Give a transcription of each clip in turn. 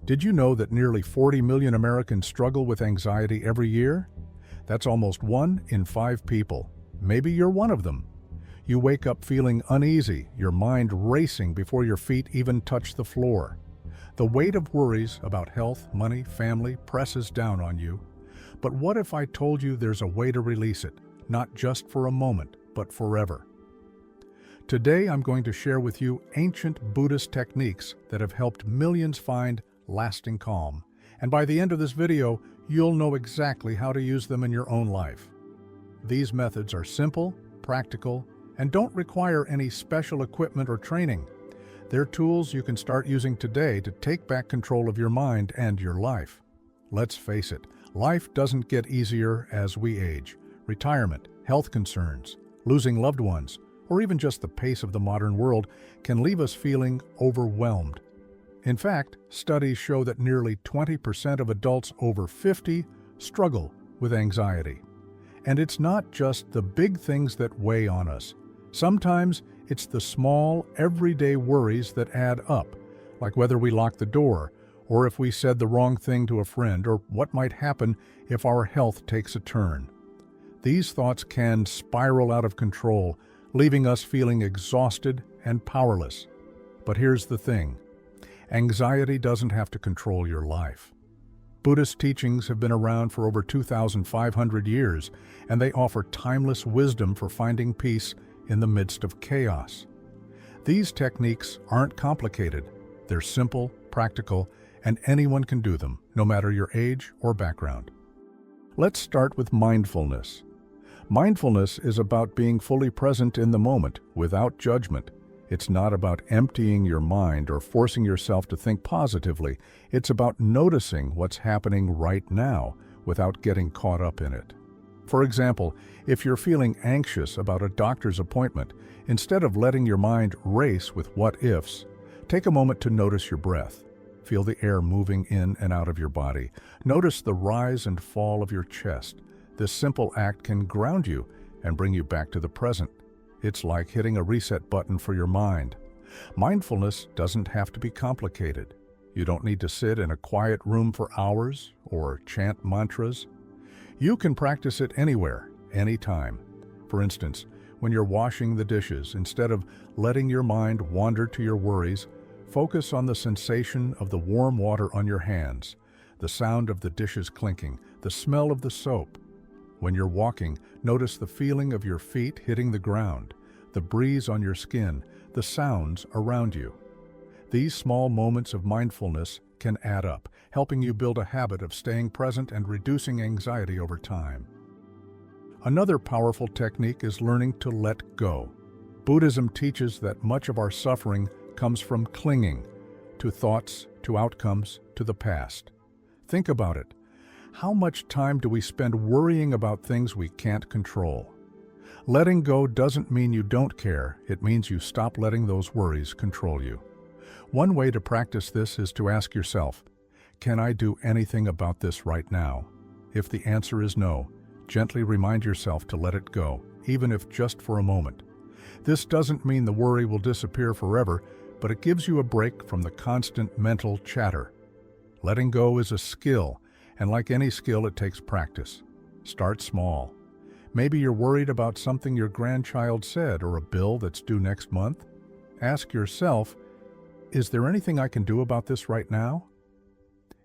Did you know that nearly 40 million Americans struggle with anxiety every year? That's almost 1 in 5 people. Maybe you're one of them. You wake up feeling uneasy, your mind racing before your feet even touch the floor. The weight of worries about health, money, family presses down on you. But what if I told you there's a way to release it, not just for a moment, but forever? Today I'm going to share with you ancient Buddhist techniques that have helped millions find lasting calm. And by the end of this video, you'll know exactly how to use them in your own life. These methods are simple, practical, and don't require any special equipment or training. They're tools you can start using today to take back control of your mind and your life. Let's face it, life doesn't get easier as we age. Retirement, health concerns, losing loved ones, or even just the pace of the modern world can leave us feeling overwhelmed. In fact, studies show that nearly 20% of adults over 50 struggle with anxiety. And it's not just the big things that weigh on us. Sometimes it's the small, everyday worries that add up, like whether we lock the door, or if we said the wrong thing to a friend, or what might happen if our health takes a turn. These thoughts can spiral out of control, leaving us feeling exhausted and powerless. But here's the thing. Anxiety doesn't have to control your life. Buddhist teachings have been around for over 2,500 years, and they offer timeless wisdom for finding peace in the midst of chaos. These techniques aren't complicated. They're simple, practical, and anyone can do them, no matter your age or background. Let's start with mindfulness. Mindfulness is about being fully present in the moment, without judgment. It's not about emptying your mind or forcing yourself to think positively. It's about noticing what's happening right now without getting caught up in it. For example, if you're feeling anxious about a doctor's appointment, instead of letting your mind race with what-ifs, take a moment to notice your breath. Feel the air moving in and out of your body. Notice the rise and fall of your chest. This simple act can ground you and bring you back to the present. It's like hitting a reset button for your mind. Mindfulness doesn't have to be complicated. You don't need to sit in a quiet room for hours or chant mantras. You can practice it anywhere, anytime. For instance, when you're washing the dishes, instead of letting your mind wander to your worries, focus on the sensation of the warm water on your hands, the sound of the dishes clinking, the smell of the soap. When you're walking, notice the feeling of your feet hitting the ground, the breeze on your skin, the sounds around you. These small moments of mindfulness can add up, helping you build a habit of staying present and reducing anxiety over time. Another powerful technique is learning to let go. Buddhism teaches that much of our suffering comes from clinging to thoughts, to outcomes, to the past. Think about it. How much time do we spend worrying about things we can't control? Letting go doesn't mean you don't care. It means you stop letting those worries control you. One way to practice this is to ask yourself, can I do anything about this right now? If the answer is no, gently remind yourself to let it go, even if just for a moment. This doesn't mean the worry will disappear forever, but it gives you a break from the constant mental chatter. Letting go is a skill, and like any skill, it takes practice. Start small. Maybe you're worried about something your grandchild said or a bill that's due next month. Ask yourself, is there anything I can do about this right now?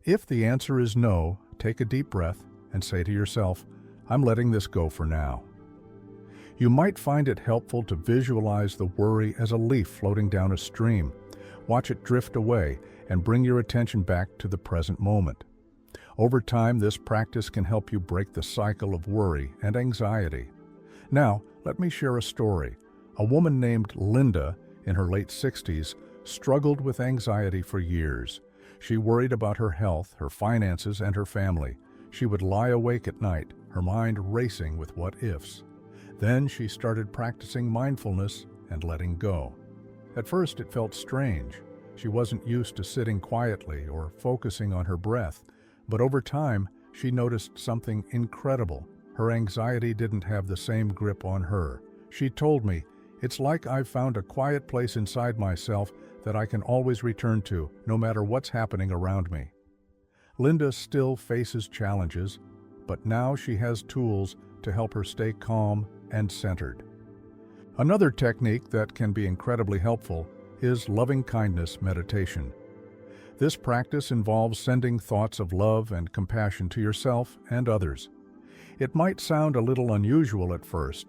If the answer is no, take a deep breath and say to yourself, I'm letting this go for now. You might find it helpful to visualize the worry as a leaf floating down a stream. Watch it drift away and bring your attention back to the present moment. Over time, this practice can help you break the cycle of worry and anxiety. Now, let me share a story. A woman named Linda, in her late 60s, struggled with anxiety for years. She worried about her health, her finances, and her family. She would lie awake at night, her mind racing with what-ifs. Then she started practicing mindfulness and letting go. At first, it felt strange. She wasn't used to sitting quietly or focusing on her breath. But over time, she noticed something incredible. Her anxiety didn't have the same grip on her. She told me, "It's like I've found a quiet place inside myself that I can always return to, no matter what's happening around me. Linda still faces challenges, but now she has tools to help her stay calm and centered. Another technique that can be incredibly helpful is loving-kindness meditation. This practice involves sending thoughts of love and compassion to yourself and others. It might sound a little unusual at first,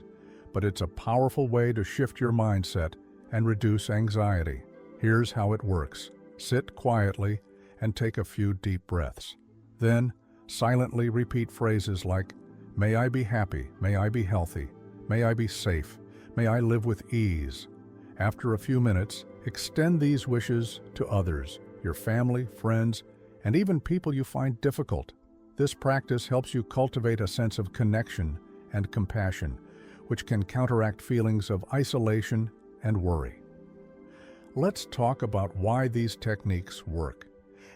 but it's a powerful way to shift your mindset and reduce anxiety. Here's how it works. Sit quietly and take a few deep breaths. Then, silently repeat phrases like, "May I be happy, may I be healthy, may I be safe, may I live with ease." After a few minutes, extend these wishes to others, your family, friends, and even people you find difficult. This practice helps you cultivate a sense of connection and compassion, which can counteract feelings of isolation and worry. Let's talk about why these techniques work.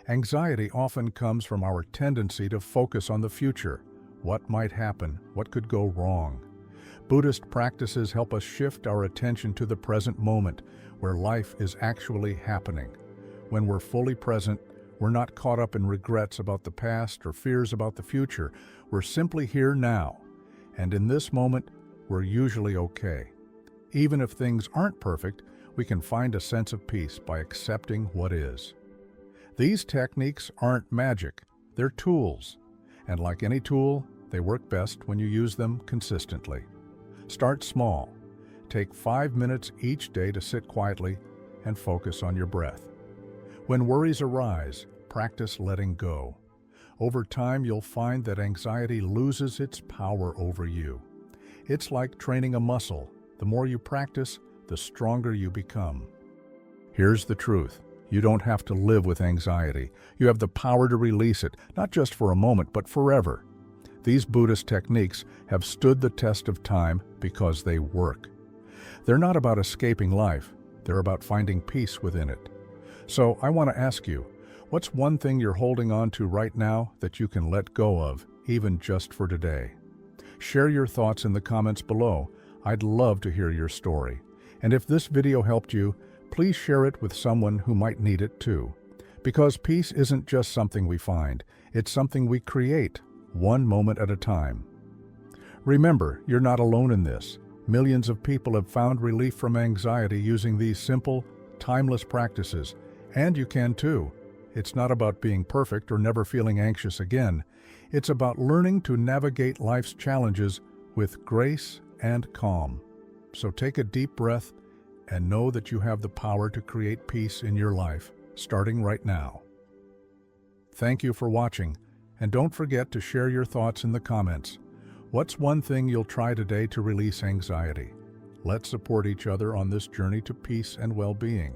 Anxiety often comes from our tendency to focus on the future. What might happen? What could go wrong? Buddhist practices help us shift our attention to the present moment, where life is actually happening. When we're fully present, we're not caught up in regrets about the past or fears about the future. We're simply here now. And in this moment, we're usually okay. Even if things aren't perfect, we can find a sense of peace by accepting what is. These techniques aren't magic, they're tools. And like any tool, they work best when you use them consistently. Start small. Take 5 minutes each day to sit quietly and focus on your breath. When worries arise, practice letting go. Over time, you'll find that anxiety loses its power over you. It's like training a muscle. The more you practice, the stronger you become. Here's the truth. You don't have to live with anxiety. You have the power to release it, not just for a moment, but forever. These Buddhist techniques have stood the test of time because they work. They're not about escaping life. They're about finding peace within it. So I want to ask you, what's one thing you're holding on to right now that you can let go of, even just for today? Share your thoughts in the comments below. I'd love to hear your story. And if this video helped you, please share it with someone who might need it too. Because peace isn't just something we find, it's something we create, one moment at a time. Remember, you're not alone in this. Millions of people have found relief from anxiety using these simple, timeless practices, and you can too. It's not about being perfect or never feeling anxious again. It's about learning to navigate life's challenges with grace and calm. So take a deep breath and know that you have the power to create peace in your life, starting right now. Thank you for watching, and don't forget to share your thoughts in the comments. What's one thing you'll try today to release anxiety? Let's support each other on this journey to peace and well-being.